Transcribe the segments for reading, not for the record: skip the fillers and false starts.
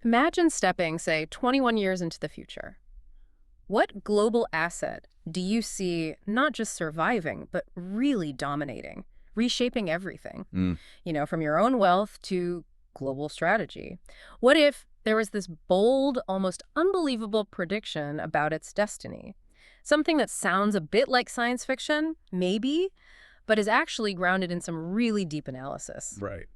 Imagine stepping, say, 21 years into the future. What global asset do you see not just surviving, but really dominating, reshaping everything? Mm. From your own wealth to global strategy. What if there was this bold, almost unbelievable prediction about its destiny? Something that sounds a bit like science fiction, maybe, but is actually grounded in some really deep analysis. Right.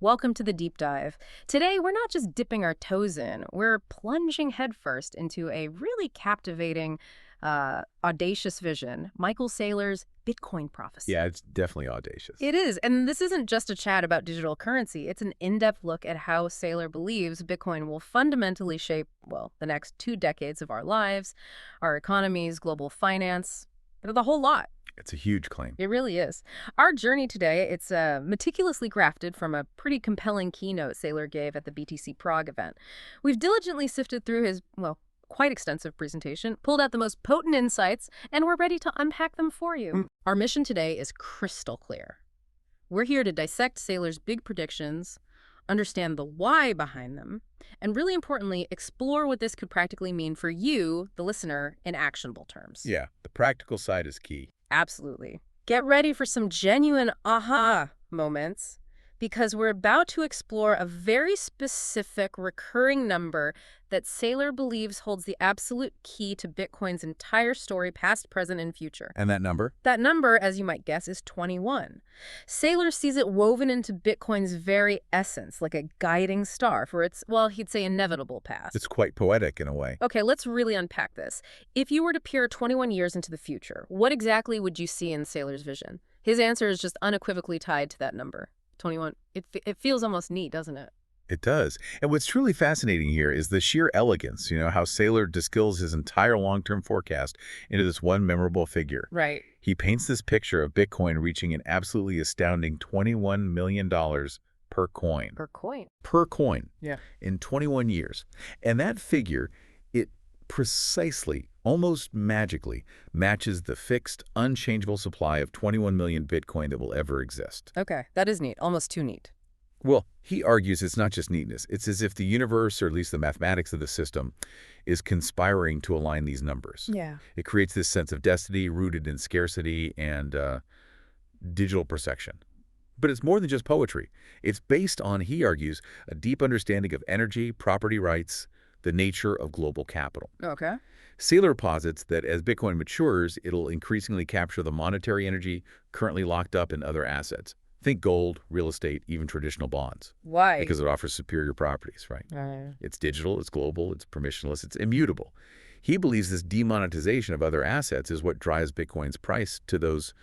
Welcome to the deep dive. Today, we're not just dipping our toes in, we're plunging headfirst into a really captivating, audacious vision, Michael Saylor's Bitcoin prophecy. Yeah, it's definitely audacious. It is, and this isn't just a chat about digital currency. It's an in-depth look at how Saylor believes Bitcoin will fundamentally shape, well, the next 2 decades of our lives, our economies, global finance, the whole lot. It's a huge claim. It really is. Our journey today, it's meticulously crafted from a pretty compelling keynote Saylor gave at the BTC Prague event. We've diligently sifted through his, well, quite extensive presentation, pulled out the most potent insights, and we're ready to unpack them for you. Our mission today is crystal clear. We're here to dissect Saylor's big predictions, understand the why behind them, and really importantly, explore what this could practically mean for you, the listener, in actionable terms. Yeah, the practical side is key. Absolutely. Get ready for some genuine aha moments because we're about to explore a very specific recurring number that Saylor believes holds the absolute key to Bitcoin's entire story, past, present, and future. And that number? That number, as you might guess, is 21. Saylor sees it woven into Bitcoin's very essence, like a guiding star for its, well, he'd say inevitable path. It's quite poetic in a way. Okay, let's really unpack this. If you were to peer 21 years into the future, what exactly would you see in Saylor's vision? His answer is just unequivocally tied to that number, 21. It feels almost neat, doesn't it? It does. And what's truly fascinating here is the sheer elegance, how Saylor distills his entire long-term forecast into this one memorable figure. Right. He paints this picture of Bitcoin reaching an absolutely astounding $21 million per coin. Per coin. Per coin. Yeah. In 21 years. And that figure, it precisely, almost magically, matches the fixed, unchangeable supply of 21 million Bitcoin that will ever exist. Okay, that is neat. Almost too neat. Well, he argues it's not just neatness. It's as if the universe, or at least the mathematics of the system, is conspiring to align these numbers. Yeah. It creates this sense of destiny rooted in scarcity and digital perception. But it's more than just poetry. It's based on, he argues, a deep understanding of energy, property rights, the nature of global capital. Okay. Saylor posits that as Bitcoin matures, it'll increasingly capture the monetary energy currently locked up in other assets. Think gold, real estate, even traditional bonds. Why? Because it offers superior properties, right? It's digital, it's global, it's permissionless, it's immutable. He believes this demonetization of other assets is what drives Bitcoin's price to those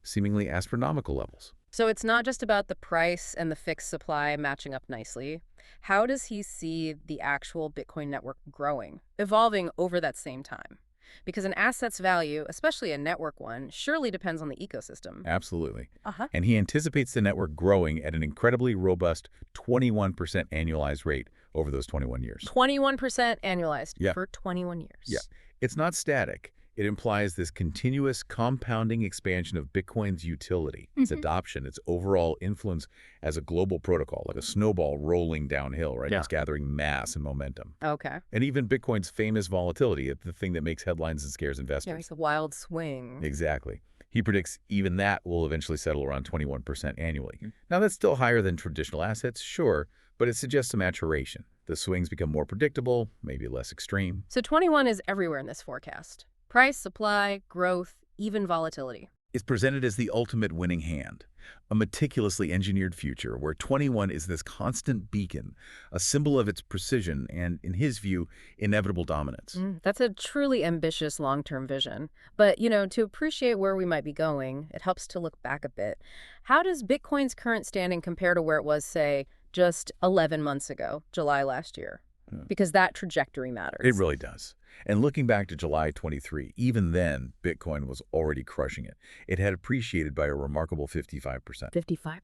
seemingly astronomical levels. So it's not just about the price and the fixed supply matching up nicely. How does he see the actual Bitcoin network growing, evolving over that same time? Because an asset's value, especially a network one, surely depends on the ecosystem. Absolutely. Uh-huh. And he anticipates the network growing at an incredibly robust 21% annualized rate over those 21 years. 21% annualized Yeah. for 21 years. Yeah. It's not static. It implies this continuous compounding expansion of Bitcoin's utility, its adoption, its overall influence as a global protocol, like a snowball rolling downhill, right? Yeah. It's gathering mass and momentum. Okay. And even Bitcoin's famous volatility, the thing that makes headlines and scares Yeah, investors. makes a wild swing. Exactly. He predicts even that will eventually settle around 21% annually. Now, that's still higher than traditional assets, sure, but it suggests a maturation. The swings become more predictable, maybe less extreme. So 21 is everywhere in this forecast. Price, supply, growth, even volatility. It's presented as the ultimate winning hand, a meticulously engineered future where 21 is this constant beacon, a symbol of its precision and, in his view, inevitable dominance. That's a truly ambitious long-term vision. But, to appreciate where we might be going, it helps to look back a bit. How does Bitcoin's current standing compare to where it was, say, just 11 months ago, July last year? Because that trajectory matters. It really does. And looking back to July 23, even then, Bitcoin was already crushing it. It had appreciated by a remarkable 55%. 55%,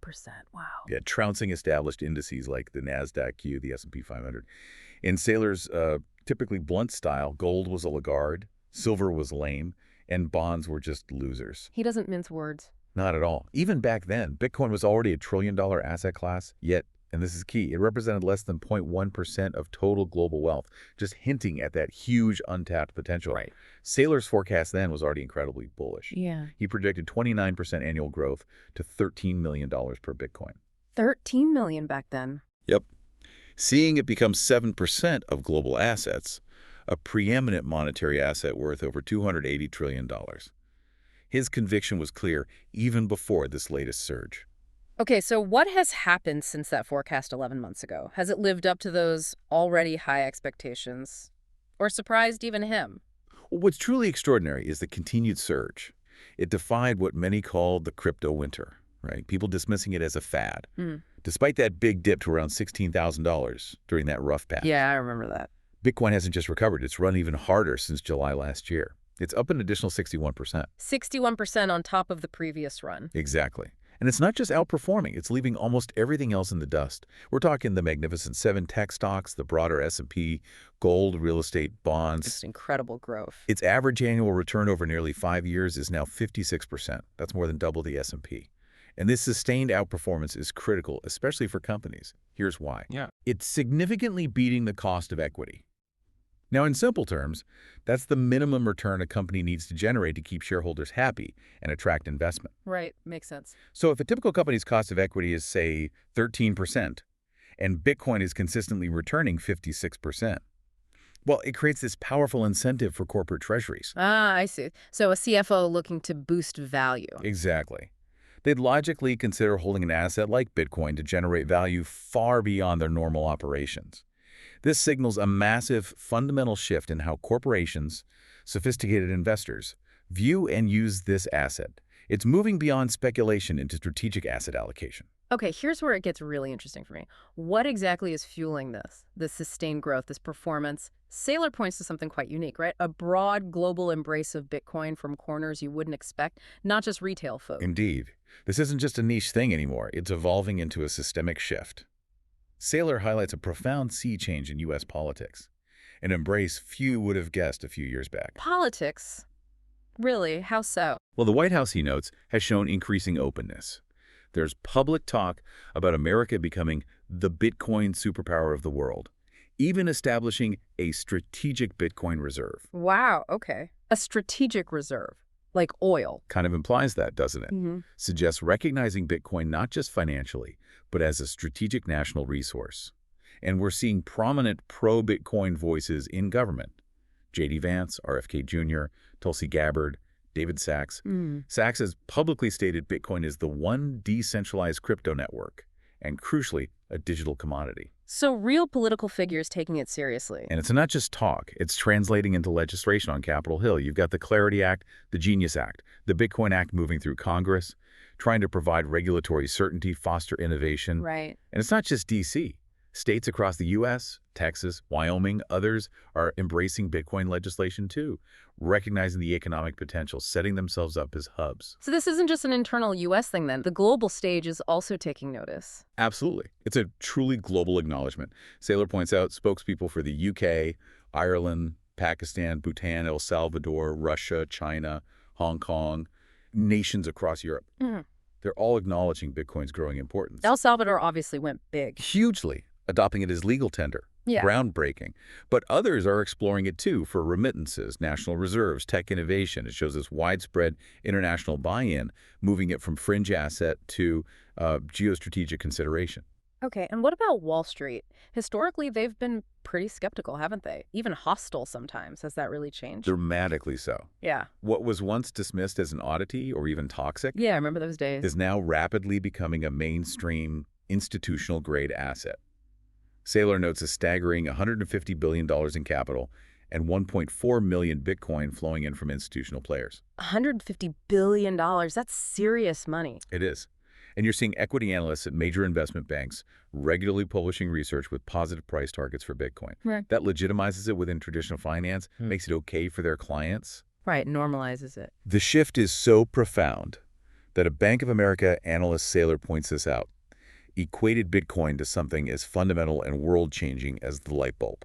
wow. Yeah, trouncing established indices like the NASDAQ, the S&P 500. In Saylor's typically blunt style, gold was a laggard, silver was lame, and bonds were just losers. He doesn't mince words. Not at all. Even back then, Bitcoin was already a trillion-dollar asset class, yet And this is key. It represented less than 0.1% of total global wealth, just hinting at that huge untapped potential. Right. Saylor's forecast then was already incredibly bullish. Yeah. He projected 29% annual growth to $13 million per Bitcoin. 13 million back then. Yep. Seeing it become 7% of global assets, a preeminent monetary asset worth over $280 trillion. His conviction was clear even before this latest surge. Okay, so what has happened since that forecast 11 months ago? Has it lived up to those already high expectations? Or surprised even him? What's truly extraordinary is the continued surge. It defied what many called the crypto winter, right? People dismissing it as a fad. Hmm. Despite that big dip to around $16,000 during that rough patch. Yeah, I remember that. Bitcoin hasn't just recovered, it's run even harder since July last year. It's up an additional 61%. 61% on top of the previous run. Exactly. And it's not just outperforming, it's leaving almost everything else in the dust. We're talking the Magnificent Seven tech stocks, the broader S&P, gold, real estate, bonds. It's incredible growth. Its average annual return over nearly 5 years is now 56%. That's more than double the S&P. And this sustained outperformance is critical, especially for companies. Here's why. Yeah. It's significantly beating the cost of equity. Now, in simple terms, that's the minimum return a company needs to generate to keep shareholders happy and attract investment. Right, makes sense. So if a typical company's cost of equity is, say, 13%, and Bitcoin is consistently returning 56%, well, it creates this powerful incentive for corporate treasuries. Ah, I see. So a CFO looking to boost value. Exactly. They'd logically consider holding an asset like Bitcoin to generate value far beyond their normal operations. This signals a massive, fundamental shift in how corporations, sophisticated investors, view and use this asset. It's moving beyond speculation into strategic asset allocation. Okay, here's where it gets really interesting for me. What exactly is fueling this sustained growth, this performance? Saylor points to something quite unique, right? A broad global embrace of Bitcoin from corners you wouldn't expect, not just retail folk. Indeed. This isn't just a niche thing anymore. It's evolving into a systemic shift. Saylor highlights a profound sea change in U.S. politics, an embrace few would have guessed a few years back. Politics? Really? How so? Well, the White House, he notes, has shown increasing openness. There's public talk about America becoming the Bitcoin superpower of the world, even establishing a strategic Bitcoin reserve. Wow, okay. A strategic reserve, like oil. Kind of implies that, doesn't it? Mm-hmm. Suggests recognizing Bitcoin not just financially, but as a strategic national resource. And we're seeing prominent pro-Bitcoin voices in government. J.D. Vance, RFK Jr., Tulsi Gabbard, David Sachs. Sachs has publicly stated Bitcoin is the one decentralized crypto network, and crucially, a digital commodity. So real political figures taking it seriously. And it's not just talk, it's translating into legislation on Capitol Hill. You've got the Clarity Act, the Genius Act, the Bitcoin Act moving through Congress, trying to provide regulatory certainty, foster innovation. Right. And it's not just D.C. States across the U.S., Texas, Wyoming, others are embracing Bitcoin legislation too, recognizing the economic potential, setting themselves up as hubs. So this isn't just an internal U.S. thing then. The global stage is also taking notice. Absolutely. It's a truly global acknowledgement. Saylor points out spokespeople for the U.K., Ireland, Pakistan, Bhutan, El Salvador, Russia, China, Hong Kong, nations across Europe. They're all acknowledging Bitcoin's growing importance. El Salvador obviously went big. Hugely, adopting it as legal tender. Yeah. Groundbreaking. But others are exploring it too for remittances, national reserves, tech innovation. It shows this widespread international buy-in, moving it from fringe asset to geostrategic consideration. Okay, and what about Wall Street? Historically, they've been pretty skeptical, haven't they? Even hostile sometimes. Has that really changed? Dramatically so. Yeah. What was once dismissed as an oddity or even toxic Yeah, I remember those days. is now rapidly becoming a mainstream institutional-grade asset. Saylor notes a staggering $150 billion in capital and 1.4 million Bitcoin flowing in from institutional players. $150 billion. That's serious money. It is. And you're seeing equity analysts at major investment banks regularly publishing research with positive price targets for Bitcoin. Right. That legitimizes it within traditional finance, makes it okay for their clients. Right, normalizes it. The shift is so profound that a Bank of America analyst, Saylor, points this out, equated Bitcoin to something as fundamental and world-changing as the light bulb.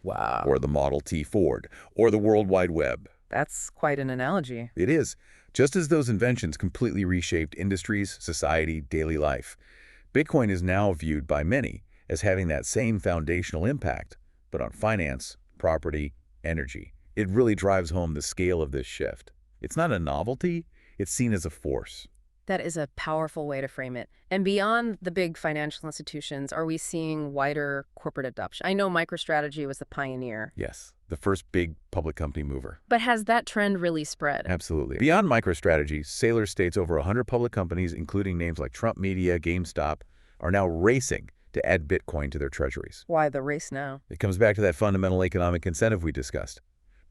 Wow. Or the Model T Ford, or the World Wide Web. That's quite an analogy. It is. Just as those inventions completely reshaped industries, society, daily life, Bitcoin is now viewed by many as having that same foundational impact, but on finance, property, energy. It really drives home the scale of this shift. It's not a novelty, it's seen as a force. That is a powerful way to frame it. And beyond the big financial institutions, are we seeing wider corporate adoption? I know MicroStrategy was the pioneer. Yes, the first big public company mover. But has that trend really spread? Absolutely. Beyond MicroStrategy, Saylor states over 100 public companies, including names like Trump Media, GameStop, are now racing to add Bitcoin to their treasuries. Why the race now? It comes back to that fundamental economic incentive we discussed.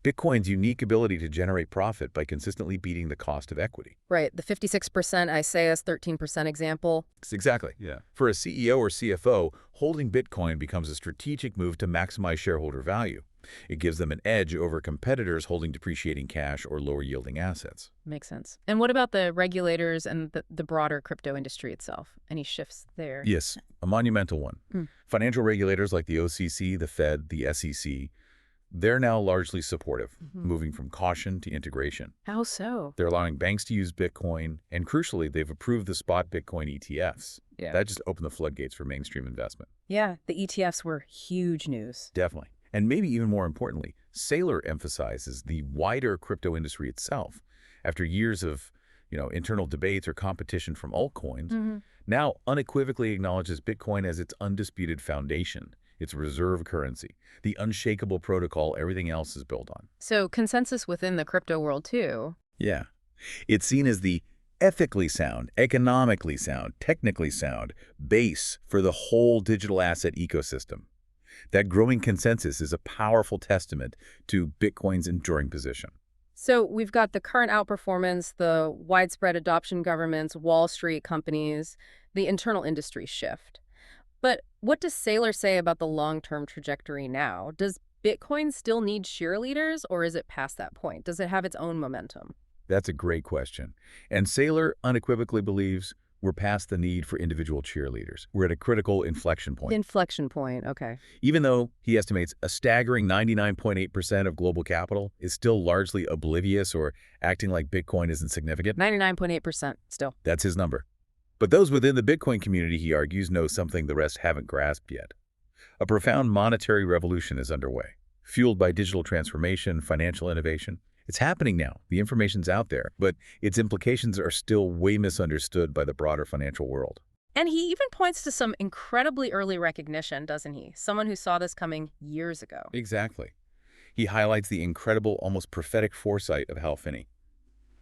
Bitcoin's unique ability to generate profit by consistently beating the cost of equity. Right, the 56% Isaiah's 13% example. Exactly, yeah. For a CEO or CFO, holding Bitcoin becomes a strategic move to maximize shareholder value. It gives them an edge over competitors holding depreciating cash or lower-yielding assets. Makes sense. And what about the regulators and the broader crypto industry itself? Any shifts there? Yes, a monumental one. Financial regulators like the OCC, the Fed, the SEC, they're now largely supportive, moving from caution to integration. How so? They're allowing banks to use Bitcoin, and crucially, they've approved the spot Bitcoin ETFs. Yeah. That just opened the floodgates for mainstream investment. Yeah, the ETFs were huge news. Definitely. And maybe even more importantly, Saylor emphasizes the wider crypto industry itself. After years of, internal debates or competition from altcoins, now unequivocally acknowledges Bitcoin as its undisputed foundation, its reserve currency, the unshakable protocol everything else is built on. So consensus within the crypto world too. Yeah. It's seen as the ethically sound, economically sound, technically sound base for the whole digital asset ecosystem. That growing consensus is a powerful testament to Bitcoin's enduring position. So we've got the current outperformance, the widespread adoption governments, Wall Street companies, the internal industry shift. But what does Saylor say about the long-term trajectory now? Does Bitcoin still need cheerleaders, or is it past that point? Does it have its own momentum? That's a great question. And Saylor unequivocally believes we're past the need for individual cheerleaders. We're at a critical inflection point. Inflection point, okay. Even though he estimates a staggering 99.8% of global capital is still largely oblivious or acting like Bitcoin isn't significant. 99.8% still. That's his number. But those within the Bitcoin community, he argues, know something the rest haven't grasped yet. A profound monetary revolution is underway, fueled by digital transformation, financial innovation. It's happening now. The information's out there, but its implications are still way misunderstood by the broader financial world. And he even points to some incredibly early recognition, doesn't he? Someone who saw this coming years ago. Exactly. He highlights the incredible, almost prophetic foresight of Hal Finney,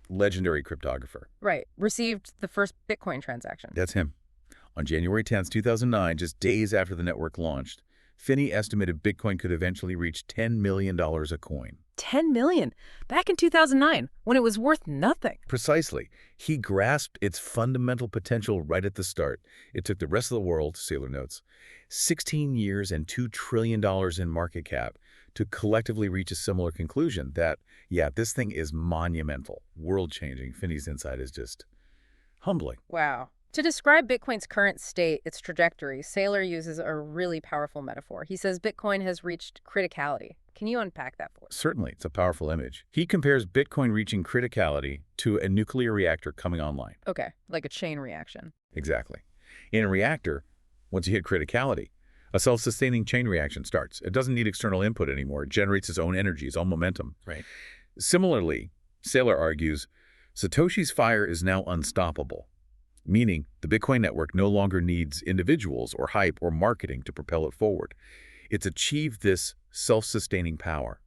legendary cryptographer. Right. Received the first Bitcoin transaction. That's him. On January 10th, 2009, just days after the network launched, Finney estimated Bitcoin could eventually reach $10 million a coin. 10 million? Back in 2009, when it was worth nothing. Precisely. He grasped its fundamental potential right at the start. It took the rest of the world, Saylor notes, 16 years and $2 trillion in market cap to collectively reach a similar conclusion that, yeah, this thing is monumental, world-changing. Finney's insight is just humbling. Wow. To describe Bitcoin's current state, its trajectory, Saylor uses a really powerful metaphor. He says Bitcoin has reached criticality. Can you unpack that for us? Certainly, it's a powerful image. He compares Bitcoin reaching criticality to a nuclear reactor coming online. Okay, like a chain reaction. Exactly. In a reactor, once you hit criticality, a self-sustaining chain reaction starts. It doesn't need external input anymore. It generates its own energy, its own momentum. Right. Similarly, Saylor argues, Satoshi's fire is now unstoppable, meaning the Bitcoin network no longer needs individuals or hype or marketing to propel it forward. It's achieved this self-sustaining power,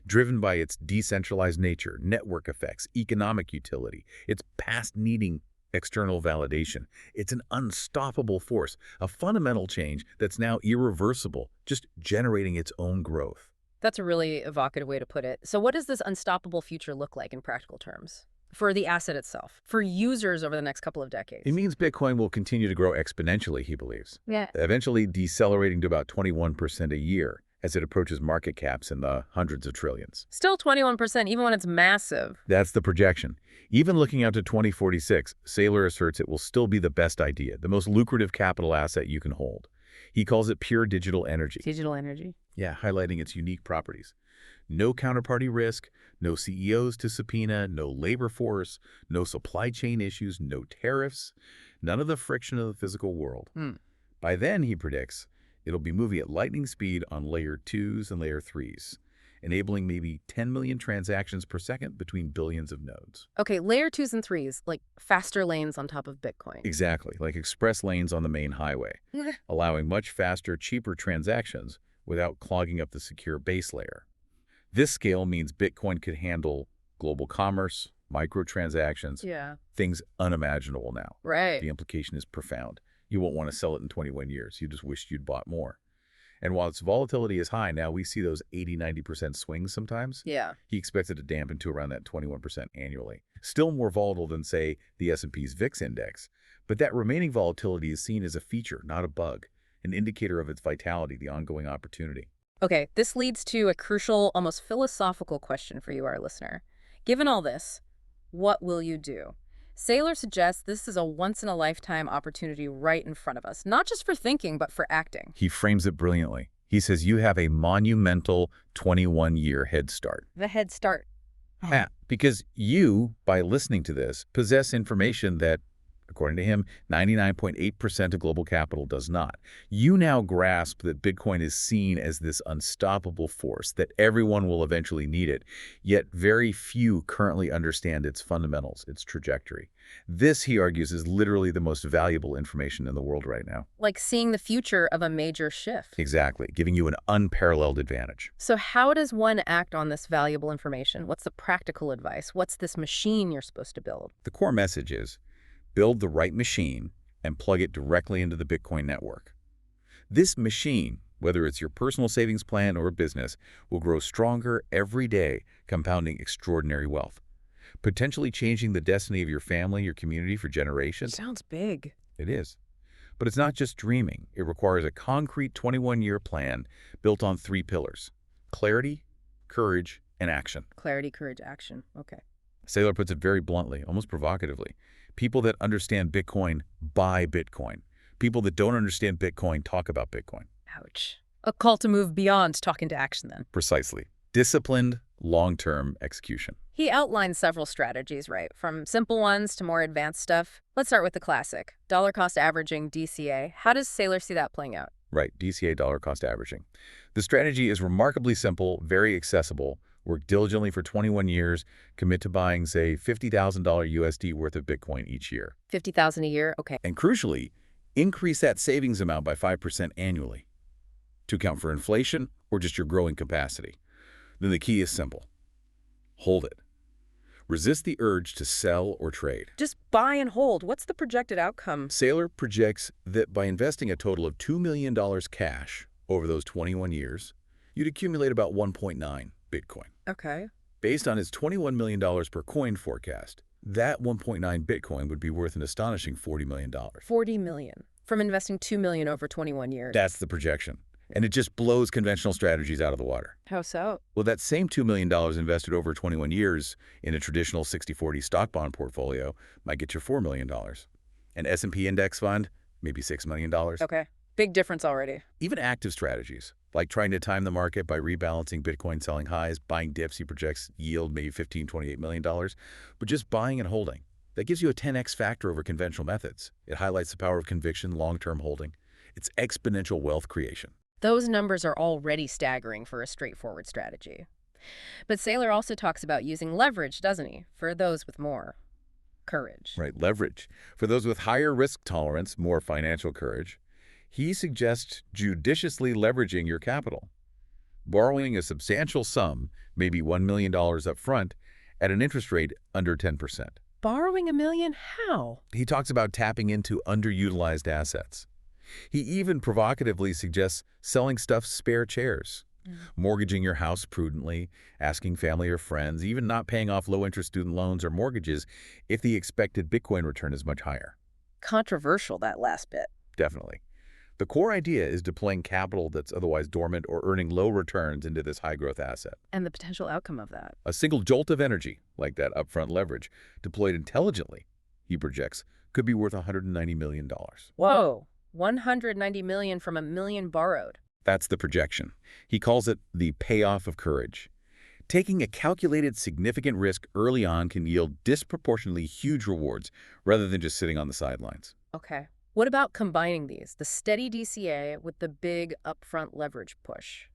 driven by its decentralized nature, network effects, economic utility. It's past needing external validation. It's an unstoppable force, a fundamental change that's now irreversible, just generating its own growth. That's a really evocative way to put it. So what does this unstoppable future look like in practical terms? For the asset itself, for users over the next couple of decades? It means Bitcoin will continue to grow exponentially, he believes. Yeah. Eventually decelerating to about 21% a year as it approaches market caps in the hundreds of trillions. Still 21%, even when it's massive. That's the projection. Even looking out to 2046, Saylor asserts it will still be the best idea, the most lucrative capital asset you can hold. He calls it pure digital energy. Digital energy. Yeah, highlighting its unique properties. No counterparty risk, no CEOs to subpoena, no labor force, no supply chain issues, no tariffs, none of the friction of the physical world. Hmm. By then, he predicts, it'll be moving at lightning speed on layer 2s and layer 3s, enabling maybe 10 million transactions per second between billions of nodes. Okay, layer 2s and 3s, like faster lanes on top of Bitcoin. Exactly, like express lanes on the main highway, allowing much faster, cheaper transactions without clogging up the secure base layer. This scale means Bitcoin could handle global commerce, microtransactions, Yeah. things unimaginable now. Right. The implication is profound. You won't want to sell it in 21 years. You just wished you'd bought more. And while its volatility is high, now we see those 80–90% swings sometimes. Yeah. He expects it to dampen to around that 21% annually. Still more volatile than, say, the S&P's VIX index. But that remaining volatility is seen as a feature, not a bug, an indicator of its vitality, the ongoing opportunity. Okay, this leads to a crucial, almost philosophical question for you, our listener. Given all this, what will you do? Saylor suggests this is a once-in-a-lifetime opportunity right in front of us, not just for thinking, but for acting. He frames it brilliantly. He says you have a monumental 21-year head start. The head start. Yeah, because you, by listening to this, possess information that, according to him, 99.8% of global capital does not. You now grasp that Bitcoin is seen as this unstoppable force, that everyone will eventually need it, yet very few currently understand its fundamentals, its trajectory. This, he argues, is literally the most valuable information in the world right now. Like seeing the future of a major shift. Exactly, giving you an unparalleled advantage. So how does one act on this valuable information? What's the practical advice? What's this machine you're supposed to build? The core message is, build the right machine and plug it directly into the Bitcoin network. This machine, whether it's your personal savings plan or a business, will grow stronger every day, compounding extraordinary wealth, potentially changing the destiny of your family, your community for generations. Sounds big. It is. But it's not just dreaming. It requires a concrete 21-year plan built on 3 pillars: clarity, courage, and action. Clarity, courage, action. Okay. Saylor puts it very bluntly, almost provocatively. People that understand Bitcoin buy Bitcoin. People that don't understand Bitcoin talk about Bitcoin. Ouch. A call to move beyond talking to action, then. Precisely. Disciplined, long-term execution. He outlined several strategies, right? From simple ones to more advanced stuff. Let's start with the classic. Dollar cost averaging, DCA. How does Saylor see that playing out? Right, DCA, dollar cost averaging. The strategy is remarkably simple, very accessible. Work diligently for 21 years, commit to buying, say, $50,000 USD worth of Bitcoin each year. $50,000 a year? Okay. And crucially, increase that savings amount by 5% annually to account for inflation or just your growing capacity. Then the key is simple. Hold it. Resist the urge to sell or trade. Just buy and hold. What's the projected outcome? Saylor projects that by investing a total of $2 million cash over those 21 years, you'd accumulate about 1.9 Bitcoin. Okay. Based on his $21 million per coin forecast, that 1.9 Bitcoin would be worth an astonishing $40 million. $40 million from investing $2 million over 21 years. That's the projection. And it just blows conventional strategies out of the water. How so? Well, that same $2 million invested over 21 years in a traditional 60/40 stock bond portfolio might get you $4 million. An S&P index fund, maybe $6 million. Okay. Big difference already. Even active strategies, like trying to time the market by rebalancing Bitcoin selling highs, buying dips, he projects yield maybe $15, $28 million, but just buying and holding. That gives you a 10x factor over conventional methods. It highlights the power of conviction, long-term holding. It's exponential wealth creation. Those numbers are already staggering for a straightforward strategy. But Saylor also talks about using leverage, doesn't he, for those with more courage. Right, leverage. For those with higher risk tolerance, more financial courage, he suggests judiciously leveraging your capital, borrowing a substantial sum, maybe $1 million up front, at an interest rate under 10%. Borrowing $1 million? How? He talks about tapping into underutilized assets. He even provocatively suggests selling stuff's spare chairs, mortgaging your house prudently, asking family or friends, even not paying off low-interest student loans or mortgages if the expected Bitcoin return is much higher. Controversial, that last bit. Definitely. The core idea is deploying capital that's otherwise dormant or earning low returns into this high-growth asset. And the potential outcome of that. A single jolt of energy, like that upfront leverage, deployed intelligently, he projects, could be worth $190 million. Whoa. 190 million from a million borrowed. That's the projection. He calls it the payoff of courage. Taking a calculated significant risk early on can yield disproportionately huge rewards rather than just sitting on the sidelines. Okay. What about combining these, the steady DCA with the big upfront leverage push?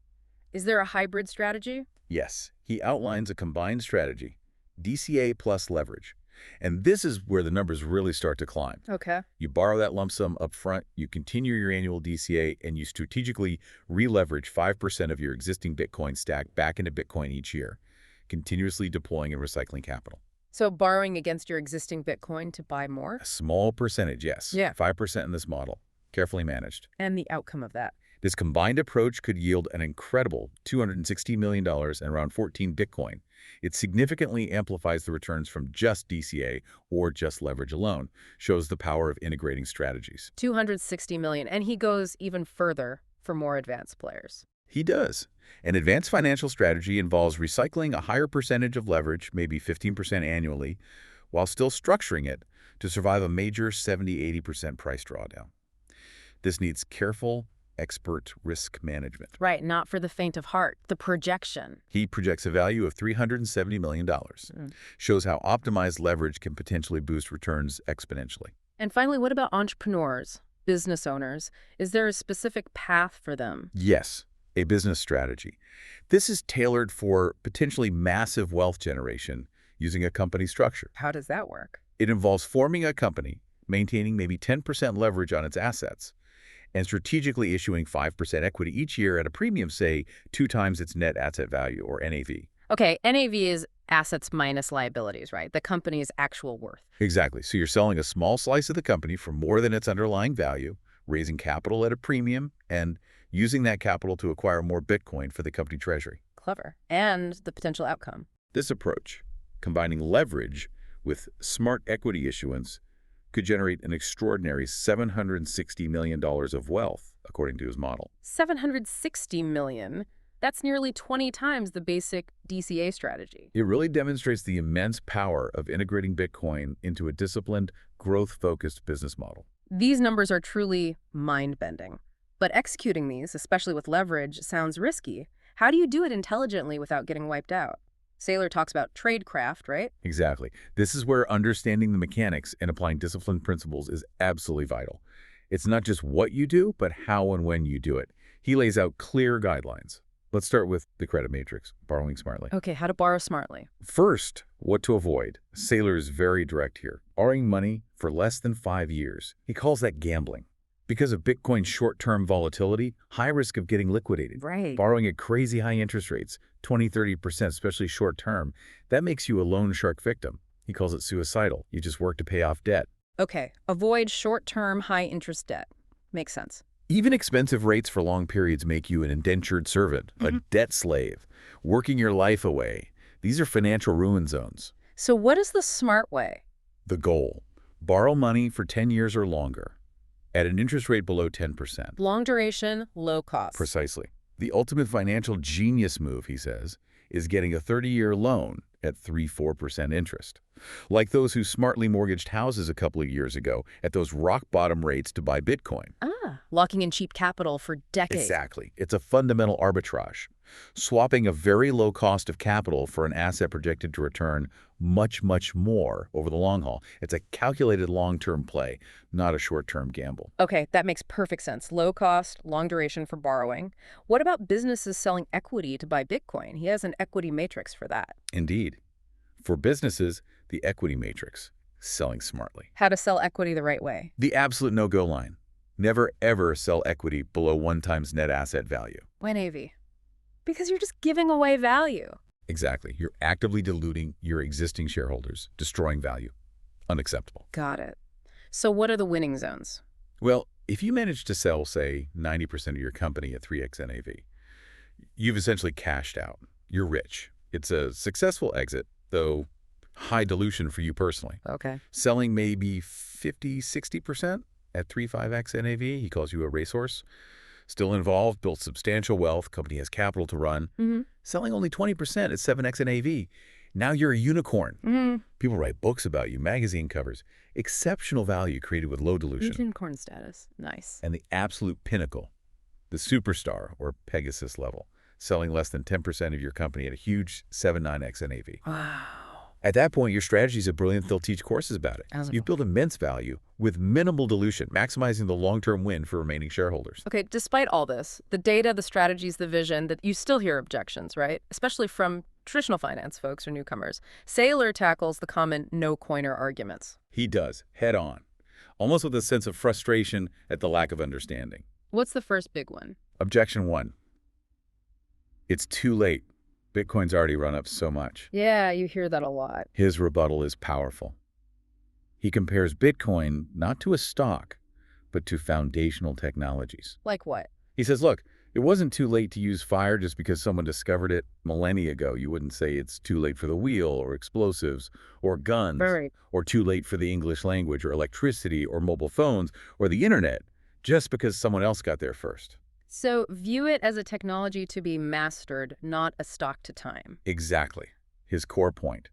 Is there a hybrid strategy? Yes, he outlines a combined strategy, DCA plus leverage. And this is where the numbers really start to climb. Okay. You borrow that lump sum up front, you continue your annual DCA, and you strategically re-leverage 5% of your existing Bitcoin stack back into Bitcoin each year, continuously deploying and recycling capital. So borrowing against your existing Bitcoin to buy more? A small percentage, yes. Yeah. 5% in this model, carefully managed. And the outcome of that. This combined approach could yield an incredible $260 million and around 14 Bitcoin. It significantly amplifies the returns from just DCA or just leverage alone, shows the power of integrating strategies. 260 million. And he goes even further for more advanced players. He does. An advanced financial strategy involves recycling a higher percentage of leverage, maybe 15% annually, while still structuring it to survive a major 70–80% price drawdown. This needs careful, expert risk management. Right, not for the faint of heart. The projection. He projects a value of $370 million. Shows how optimized leverage can potentially boost returns exponentially. And finally, what about entrepreneurs, business owners? Is there a specific path for them? Yes, a business strategy. This is tailored for potentially massive wealth generation using a company structure. How does that work? It involves forming a company, maintaining maybe 10% leverage on its assets, and strategically issuing 5% equity each year at a premium, say, 2 times its net asset value, or NAV. Okay, NAV is assets minus liabilities, right? The company's actual worth. Exactly. So you're selling a small slice of the company for more than its underlying value, raising capital at a premium, and using that capital to acquire more Bitcoin for the company treasury. Clever. And the potential outcome. This approach, combining leverage with smart equity issuance, could generate an extraordinary $760 million of wealth, according to his model. 760 million? That's nearly 20 times the basic DCA strategy. It really demonstrates the immense power of integrating Bitcoin into a disciplined, growth-focused business model. These numbers are truly mind-bending. But executing these, especially with leverage, sounds risky. How do you do it intelligently without getting wiped out? Saylor talks about tradecraft, right? Exactly. This is where understanding the mechanics and applying disciplined principles is absolutely vital. It's not just what you do, but how and when you do it. He lays out clear guidelines. Let's start with the credit matrix, borrowing smartly. Okay, how to borrow smartly. First, what to avoid. Saylor is very direct here. Borrowing money for less than 5 years. He calls that gambling. Because of Bitcoin's short-term volatility, high risk of getting liquidated. Right. Borrowing at crazy high interest rates, 20–30%, especially short-term, that makes you a loan shark victim. He calls it suicidal. You just work to pay off debt. Okay, avoid short-term high-interest debt. Makes sense. Even expensive rates for long periods make you an indentured servant, a debt slave, working your life away. These are financial ruin zones. So what is the smart way? The goal: borrow money for 10 years or longer at an interest rate below 10%. Long duration, low cost. Precisely. The ultimate financial genius move, he says, is getting a 30-year loan at 3–4% interest. Like those who smartly mortgaged houses a couple of years ago at those rock-bottom rates to buy Bitcoin. Locking in cheap capital for decades. Exactly. It's a fundamental arbitrage. Swapping a very low cost of capital for an asset projected to return much, much more over the long haul. It's a calculated long-term play, not a short-term gamble. Okay, that makes perfect sense. Low cost, long duration for borrowing. What about businesses selling equity to buy Bitcoin? He has an equity matrix for that. Indeed. For businesses, the equity matrix, selling smartly. How to sell equity the right way. The absolute no-go line. Never, ever sell equity below 1 times net asset value. Why NAV? Because you're just giving away value. Exactly. You're actively diluting your existing shareholders, destroying value. Unacceptable. Got it. So what are the winning zones? Well, if you manage to sell, say, 90% of your company at 3x NAV, you've essentially cashed out. You're rich. It's a successful exit, though high dilution for you personally. Okay. Selling maybe 50–60% at 3–5x NAV, he calls you a racehorse. Still involved, built substantial wealth, company has capital to run. Selling only 20% at 7x NAV. Now you're a unicorn. Mm, People write books about you, magazine covers. Exceptional value created with low dilution. unicorn status. Nice. And the absolute pinnacle, the superstar or Pegasus level, selling less than 10% of your company at a huge 7-9x NAV. Wow. At that point, your strategies are brilliant. They'll teach courses about it. As a You've built immense value with minimal dilution, maximizing the long-term win for remaining shareholders. Okay, despite all this, the data, the strategies, the vision, that you still hear objections, right? Especially from traditional finance folks or newcomers. Saylor tackles the common no-coiner arguments. He does, head on, almost with a sense of frustration at the lack of understanding. What's the first big one? Objection 1. It's too late. Bitcoin's already run up so much. Yeah, you hear that a lot. His rebuttal is powerful. He compares Bitcoin not to a stock, but to foundational technologies. Like what? He says, look, it wasn't too late to use fire just because someone discovered it millennia ago. You wouldn't say it's too late for the wheel or explosives or guns Right. or too late for the English language or electricity or mobile phones or the internet just because someone else got there first. So view it as a technology to be mastered, not a stock to time. Exactly. His core point.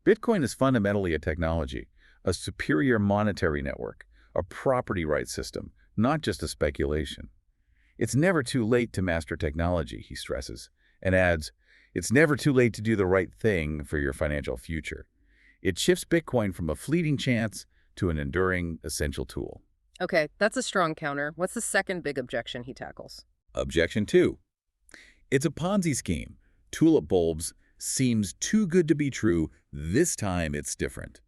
Bitcoin is fundamentally a technology, a superior monetary network, a property rights system, not just a speculation. It's never too late to master technology, he stresses, and adds, it's never too late to do the right thing for your financial future. It shifts Bitcoin from a fleeting chance to an enduring, essential tool. Okay, that's a strong counter. What's the second big objection he tackles? Objection 2. It's a Ponzi scheme. Tulip bulbs seems too good to be true. This time it's different.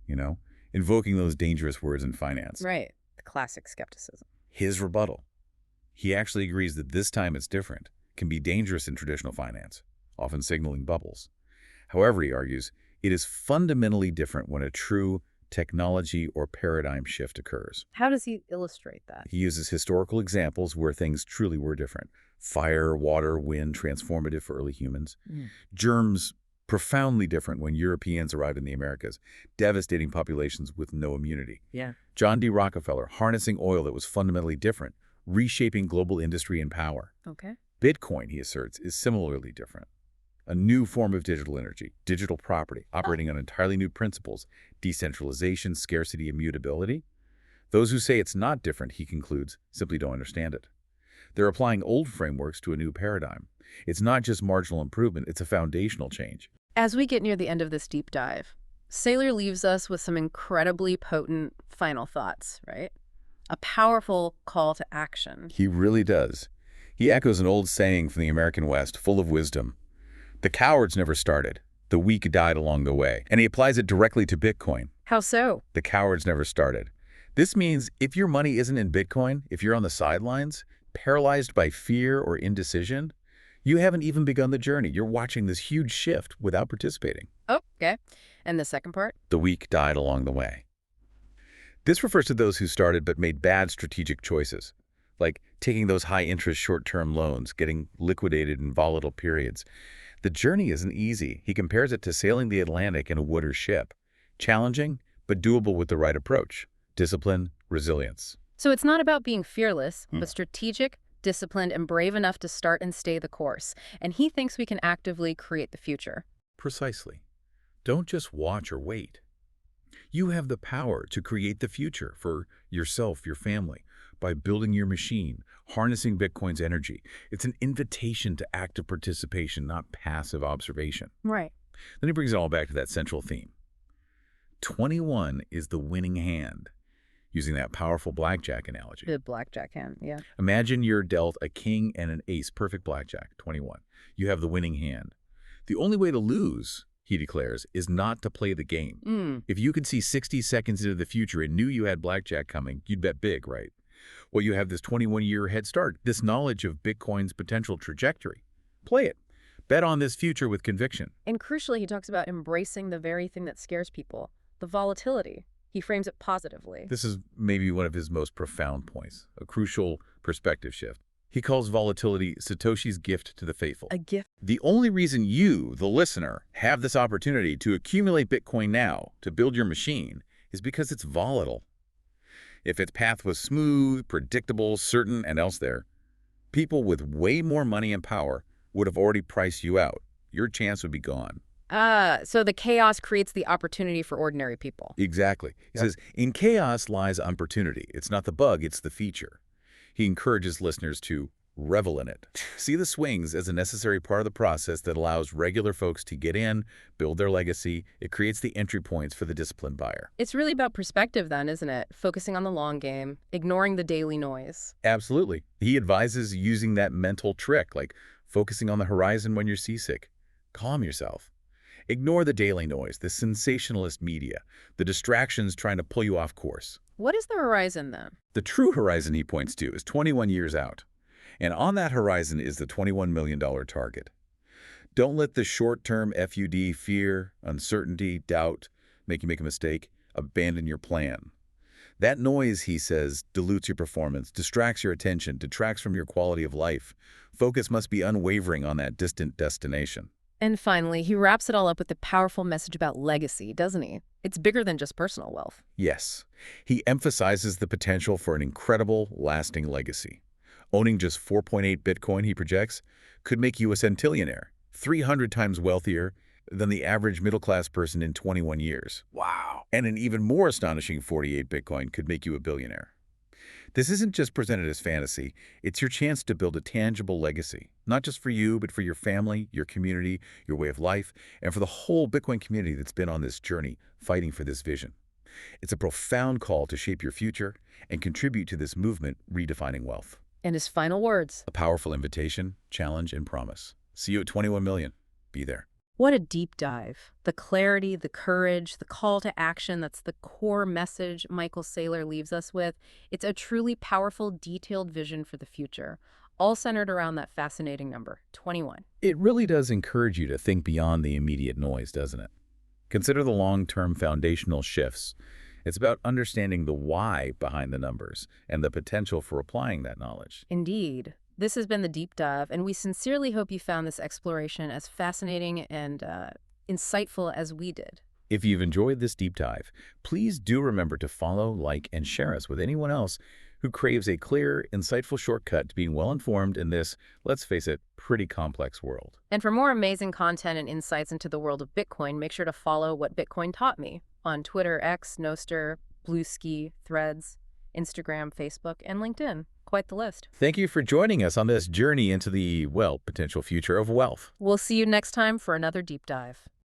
You know, invoking those dangerous words in finance. Right. The classic skepticism. His rebuttal. He actually agrees that this time it's different can be dangerous in traditional finance, often signaling bubbles. However, he argues, it is fundamentally different when a true technology or paradigm shift occurs. How does he illustrate that? He uses historical examples where things truly were different. Fire, water, wind, transformative for early humans. Germs, profoundly different when Europeans arrived in the Americas, devastating populations with no immunity. Yeah. John D. Rockefeller, harnessing oil that was fundamentally different, reshaping global industry and power. Okay. Bitcoin, he asserts, is similarly different. A new form of digital energy, digital property, operating on entirely new principles, decentralization, scarcity, immutability. Those who say it's not different, he concludes, simply don't understand it. They're applying old frameworks to a new paradigm. It's not just marginal improvement, it's a foundational change. As we get near the end of this deep dive, Saylor leaves us with some incredibly potent final thoughts, right? A powerful call to action. He really does. He echoes an old saying from the American West, full of wisdom. The cowards never started. The weak died along the way. And he applies it directly to Bitcoin. How so? The cowards never started. This means if your money isn't in Bitcoin, if you're on the sidelines, paralyzed by fear or indecision, you haven't even begun the journey. You're watching this huge shift without participating. Oh, okay. And the second part? The weak died along the way. This refers to those who started but made bad strategic choices, like taking those high-interest short-term loans, getting liquidated in volatile periods. The journey isn't easy. He compares it to sailing the Atlantic in a wooden ship. Challenging, but doable with the right approach. Discipline, resilience. So it's not about being fearless, but strategic, disciplined, and brave enough to start and stay the course. And he thinks we can actively create the future. Precisely. Don't just watch or wait. You have the power to create the future for yourself, your family, by building your machine, harnessing Bitcoin's energy. It's an invitation to active participation, not passive observation. Right. Then he brings it all back to that central theme. 21 is the winning hand, using that powerful blackjack analogy. The blackjack hand, yeah. Imagine you're dealt a king and an ace, perfect blackjack, 21. You have the winning hand. The only way to lose, he declares, is not to play the game. If you could see 60 seconds into the future and knew you had blackjack coming, you'd bet big, right? Well, you have this 21-year head start, this knowledge of Bitcoin's potential trajectory. Play it. Bet on this future with conviction. And crucially, he talks about embracing the very thing that scares people, the volatility. He frames it positively. This is maybe one of his most profound points, a crucial perspective shift. He calls volatility Satoshi's gift to the faithful. A gift. The only reason you, the listener, have this opportunity to accumulate Bitcoin now, to build your machine, is because it's volatile. If its path was smooth, predictable, certain, and else there, people with way more money and power would have already priced you out. Your chance would be gone. So the chaos creates the opportunity for ordinary people. Exactly. He Yep. says, in chaos lies opportunity. It's not the bug, it's the feature. He encourages listeners to revel in it. See the swings as a necessary part of the process that allows regular folks to get in, build their legacy. It creates the entry points for the disciplined buyer. It's really about perspective then, isn't it? Focusing on the long game, ignoring the daily noise. Absolutely. He advises using that mental trick, like focusing on the horizon when you're seasick. Calm yourself. Ignore the daily noise, the sensationalist media, the distractions trying to pull you off course. What is the horizon then? The true horizon he points to is 21 years out. And on that horizon is the $21 million target. Don't let the short-term FUD, fear, uncertainty, doubt, make you make a mistake, abandon your plan. That noise, he says, dilutes your performance, distracts your attention, detracts from your quality of life. Focus must be unwavering on that distant destination. And finally, he wraps it all up with a powerful message about legacy, doesn't he? It's bigger than just personal wealth. Yes, he emphasizes the potential for an incredible, lasting legacy. Owning just 4.8 Bitcoin, he projects, could make you a centillionaire, 300 times wealthier than the average middle-class person in 21 years. Wow. And an even more astonishing 48 Bitcoin could make you a billionaire. This isn't just presented as fantasy. It's your chance to build a tangible legacy, not just for you, but for your family, your community, your way of life, and for the whole Bitcoin community that's been on this journey, fighting for this vision. It's a profound call to shape your future and contribute to this movement redefining wealth. And his final words. A powerful invitation, challenge, and promise. See you at 21 million. Be there. What a deep dive. The clarity, the courage, the call to action, that's the core message Michael Saylor leaves us with. It's a truly powerful, detailed vision for the future, all centered around that fascinating number, 21. It really does encourage you to think beyond the immediate noise, doesn't it? Consider the long-term foundational shifts. It's about understanding the why behind the numbers and the potential for applying that knowledge. Indeed. This has been the deep dive, and we sincerely hope you found this exploration as fascinating and insightful as we did. If you've enjoyed this deep dive, please do remember to follow, like, and share us with anyone else who craves a clear, insightful shortcut to being well-informed in this, let's face it, pretty complex world. And for more amazing content and insights into the world of Bitcoin, make sure to follow What Bitcoin Taught Me on Twitter, X, Nostr, Bluesky, Threads, Instagram, Facebook, and LinkedIn. Quite the list. Thank you for joining us on this journey into the, well, potential future of wealth. We'll see you next time for another deep dive.